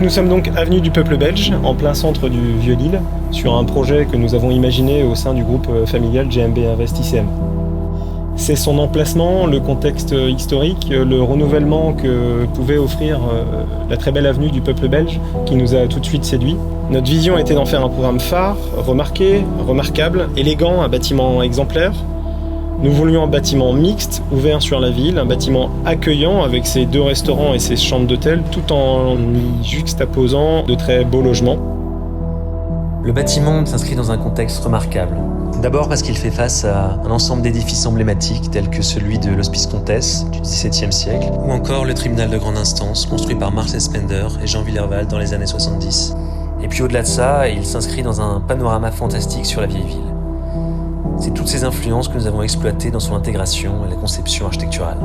Nous sommes donc avenue du Peuple Belge, en plein centre du Vieux-Lille, sur un projet que nous avons imaginé au sein du groupe familial GMB Invest ICM. C'est son emplacement, le contexte historique, le renouvellement que pouvait offrir la très belle avenue du Peuple Belge qui nous a tout de suite séduits. Notre vision était d'en faire un programme phare, remarqué, remarquable, élégant, un bâtiment exemplaire. Nous voulions un bâtiment mixte, ouvert sur la ville, un bâtiment accueillant avec ses 2 restaurants et ses chambres d'hôtel, tout en y juxtaposant de très beaux logements. Le bâtiment s'inscrit dans un contexte remarquable. D'abord parce qu'il fait face à un ensemble d'édifices emblématiques tels que celui de l'Hospice Comtesse du XVIIe siècle ou encore le tribunal de grande instance construit par Marcel Spender et Jean Villerval dans les années 70. Et puis au-delà de ça, il s'inscrit dans un panorama fantastique sur la vieille ville. C'est toutes ces influences que nous avons exploitées dans son intégration et la conception architecturale.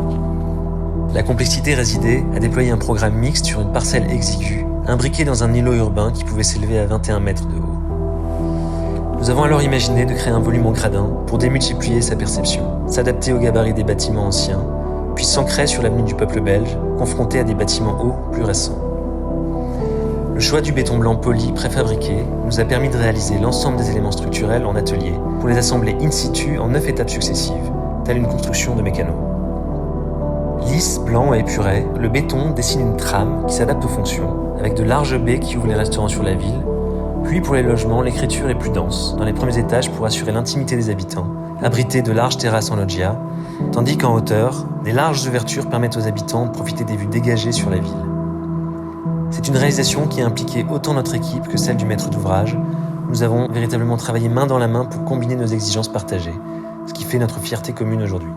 La complexité résidait à déployer un programme mixte sur une parcelle exiguë, imbriquée dans un îlot urbain qui pouvait s'élever à 21 mètres de haut. Nous avons alors imaginé de créer un volume en gradin pour démultiplier sa perception, s'adapter aux gabarits des bâtiments anciens, puis s'ancrer sur l'avenue du Peuple Belge, confronté à des bâtiments hauts plus récents. Le choix du béton blanc poli préfabriqué nous a permis de réaliser l'ensemble des éléments structurels en atelier pour les assembler in situ en 9 étapes successives, telle une construction de mécano. Lisse, blanc et épuré, le béton dessine une trame qui s'adapte aux fonctions, avec de larges baies qui ouvrent les restaurants sur la ville. Puis pour les logements, l'écriture est plus dense, dans les premiers étages pour assurer l'intimité des habitants, abriter de larges terrasses en loggia, tandis qu'en hauteur, des larges ouvertures permettent aux habitants de profiter des vues dégagées sur la ville. C'est une réalisation qui a impliqué autant notre équipe que celle du maître d'ouvrage. Nous avons véritablement travaillé main dans la main pour combiner nos exigences partagées, ce qui fait notre fierté commune aujourd'hui.